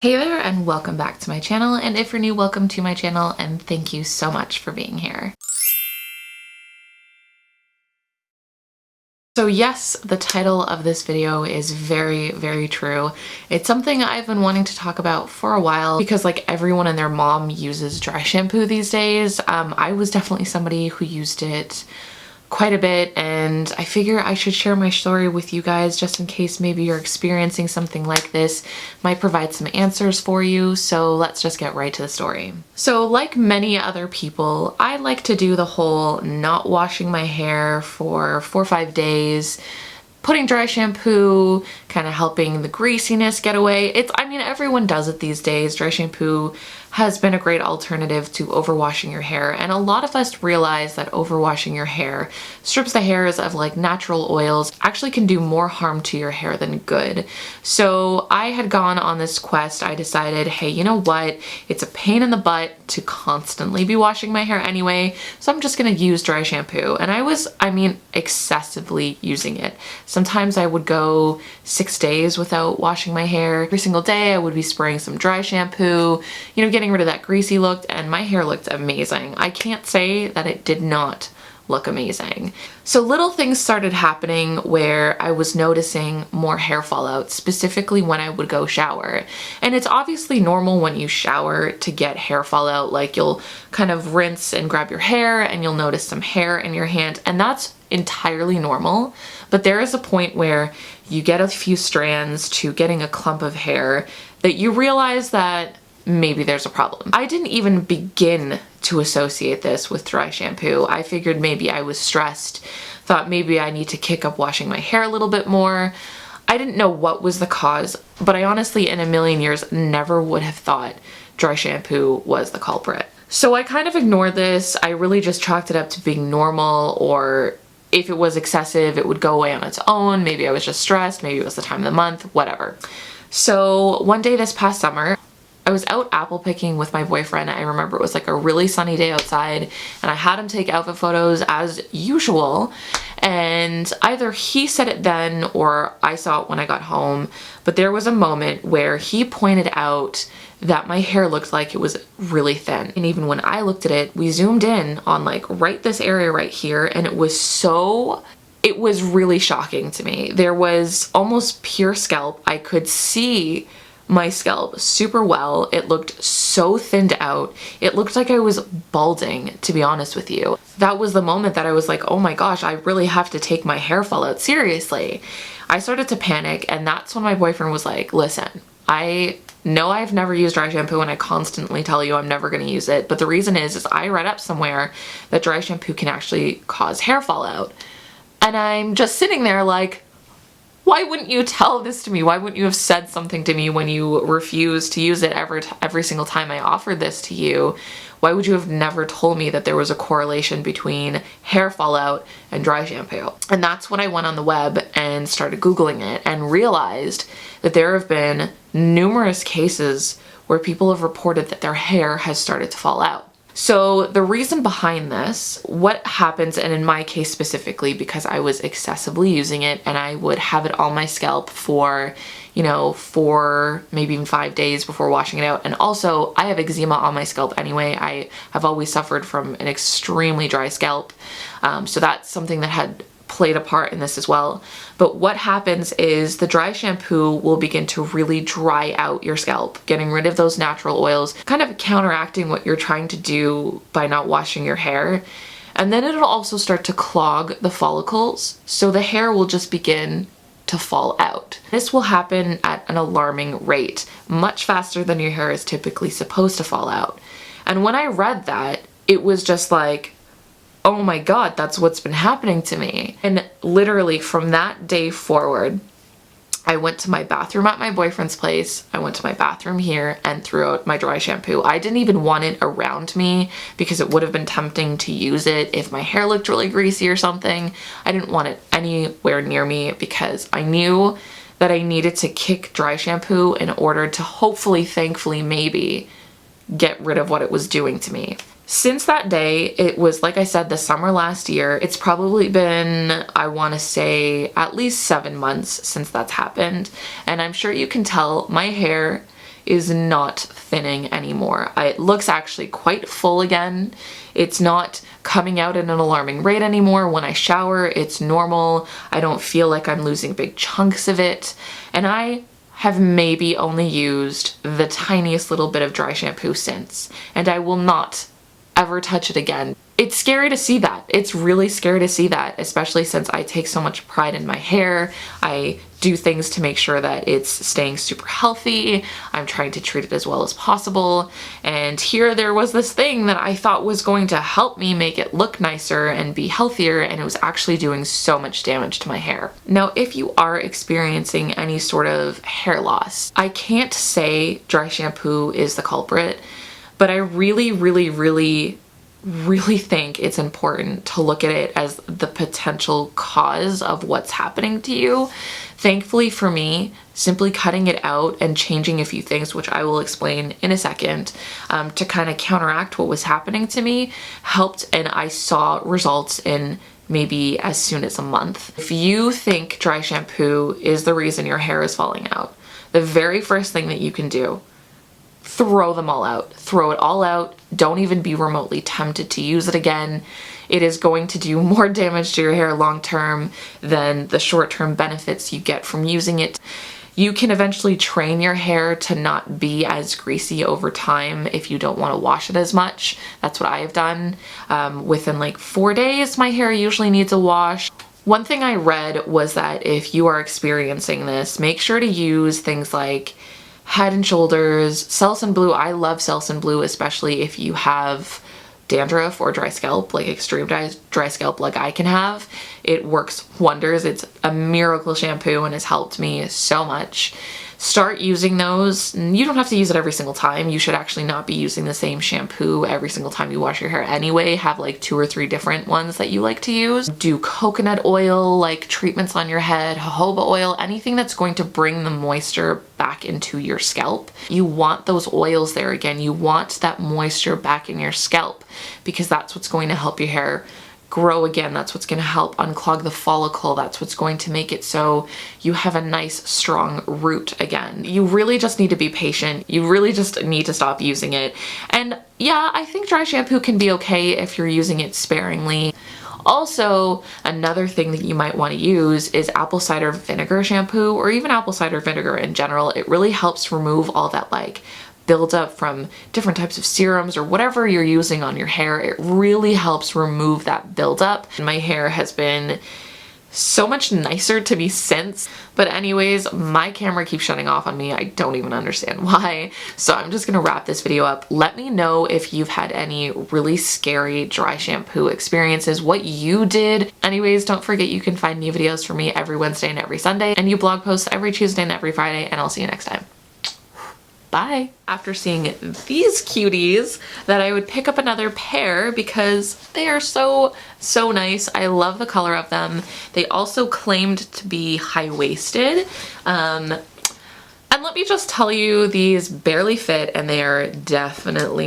Hey there and welcome back to my channel, and if you're new, welcome to my channel and thank you so much for being here. So yes, the title of this video is very true. It's something I've been wanting to talk about for a while because like everyone and their mom uses dry shampoo these days. I was definitely somebody who used it quite a bit, and I figure I should share my story with you guys just in case maybe you're experiencing something like this. Might provide some answers for you, so let's just get right to the story. So like many other people, I like to do the whole not washing my hair for 4 or 5 days, putting dry shampoo, kind of helping the greasiness get away. I mean, everyone does it these days. Dry shampoo has been a great alternative to overwashing your hair, and a lot of us realize that overwashing your hair strips the hairs of like natural oils, actually can do more harm to your hair than good. So I had gone on this quest. I decided, hey, you know what? It's a pain in the butt to constantly be washing my hair anyway, so I'm just gonna use dry shampoo. And I mean, excessively using it. Sometimes I would go 6 days without washing my hair. Every single day I would be spraying some dry shampoo, you know, getting rid of that greasy look, and my hair looked amazing. I can't say that it did not look amazing. So little things started happening where I was noticing more hair fallout, specifically when I would go shower. And it's obviously normal when you shower to get hair fallout. Like you'll kind of rinse and grab your hair and you'll notice some hair in your hand, and that's entirely normal. But there is a point where you get a few strands to getting a clump of hair that you realize that maybe there's a problem. I didn't even begin to associate this with dry shampoo. I figured maybe I was stressed, thought maybe I need to kick up washing my hair a little bit more. I didn't know what was the cause, but I honestly in a million years never would have thought dry shampoo was the culprit. So I kind of ignored this. I really just chalked it up to being normal, or if it was excessive, it would go away on its own. Maybe I was just stressed, maybe it was the time of the month, whatever. So one day this past summer, I was out apple picking with my boyfriend. I remember it was like a really sunny day outside, and I had him take outfit photos as usual, and either he said it then or I saw it when I got home, but there was a moment where he pointed out that my hair looked like it was really thin. And even when I looked at it, we zoomed in on like right this area right here, and it was really shocking to me. There was almost pure scalp. I could see my scalp super well. It looked so thinned out. It looked like I was balding, to be honest with you. That was the moment that I was like, oh my gosh, I really have to take my hair fallout seriously. I started to panic, and that's when my boyfriend was like, listen, I know I've never used dry shampoo and I constantly tell you I'm never going to use it, but the reason is I read up somewhere that dry shampoo can actually cause hair fallout. And I'm just sitting there like, why wouldn't you tell this to me? Why wouldn't you have said something to me when you refused to use it every single time I offered this to you? Why would you have never told me that there was a correlation between hair fallout and dry shampoo? And that's when I went on the web and started Googling it and realized that there have been numerous cases where people have reported that their hair has started to fall out. So the reason behind this, what happens, and in my case specifically, because I was excessively using it and I would have it on my scalp for, you know, 4, maybe even 5 days before washing it out. And also I have eczema on my scalp anyway. I have always suffered from an extremely dry scalp. So that's something that had played a part in this as well. But what happens is the dry shampoo will begin to really dry out your scalp, getting rid of those natural oils, kind of counteracting what you're trying to do by not washing your hair. And then it'll also start to clog the follicles, so the hair will just begin to fall out. This will happen at an alarming rate, much faster than your hair is typically supposed to fall out. And when I read that, it was just like, oh my God, that's what's been happening to me. And literally from that day forward, I went to my bathroom at my boyfriend's place, I went to my bathroom here and threw out my dry shampoo. I didn't even want it around me because it would have been tempting to use it if my hair looked really greasy or something. I didn't want it anywhere near me because I knew that I needed to kick dry shampoo in order to hopefully, thankfully, maybe get rid of what it was doing to me. Since that day, it was, like I said, the summer last year. It's probably been, I want to say, at least 7 months since that's happened. And I'm sure you can tell my hair is not thinning anymore. It looks actually quite full again. It's not coming out at an alarming rate anymore. When I shower, it's normal. I don't feel like I'm losing big chunks of it. And I have maybe only used the tiniest little bit of dry shampoo since, and I will not ever touch it again. It's scary to see that. It's really scary to see that, especially since I take so much pride in my hair. I do things to make sure that it's staying super healthy. I'm trying to treat it as well as possible. And here there was this thing that I thought was going to help me make it look nicer and be healthier, and it was actually doing so much damage to my hair. Now, if you are experiencing any sort of hair loss, I can't say dry shampoo is the culprit, but I really think it's important to look at it as the potential cause of what's happening to you. Thankfully for me, simply cutting it out and changing a few things, which I will explain in a second, to kind of counteract what was happening to me, helped, and I saw results in maybe as soon as a month. If you think dry shampoo is the reason your hair is falling out, the very first thing that you can do, throw them all out. Throw it all out. Don't even be remotely tempted to use it again. It is going to do more damage to your hair long term than the short term benefits you get from using it. You can eventually train your hair to not be as greasy over time if you don't want to wash it as much. That's what I have done. Within like 4 days, my hair usually needs a wash. One thing I read was that if you are experiencing this, make sure to use things like Head and Shoulders, Selsun Blue. I love Selsun Blue, especially if you have dandruff or dry scalp, like extreme dry scalp like I can have. It works wonders. It's a miracle shampoo and has helped me so much. Start using those. You don't have to use it every single time. You should actually not be using the same shampoo every single time you wash your hair anyway. Have like 2 or 3 different ones that you like to use. Do coconut oil, like treatments on your head, jojoba oil, anything that's going to bring the moisture back into your scalp. You want those oils there again. You want that moisture back in your scalp because that's what's going to help your hair grow again. That's what's going to help unclog the follicle. That's what's going to make it so you have a nice strong root again. You really just need to be patient. You really just need to stop using it. And yeah, I think dry shampoo can be okay if you're using it sparingly. Also, another thing that you might want to use is apple cider vinegar shampoo, or even apple cider vinegar in general. It really helps remove all that like buildup from different types of serums or whatever you're using on your hair. It really helps remove that buildup. My hair has been so much nicer to me since. But anyways, my camera keeps shutting off on me. I don't even understand why. So I'm just gonna wrap this video up. Let me know if you've had any really scary dry shampoo experiences, what you did. Anyways, don't forget you can find new videos from me every Wednesday and every Sunday, and new blog posts every Tuesday and every Friday, and I'll see you next time. Bye. After seeing these cuties, that I would pick up another pair because they are so nice. I love the color of them. They also claimed to be high-waisted. And let me just tell you, these barely fit and they are definitely not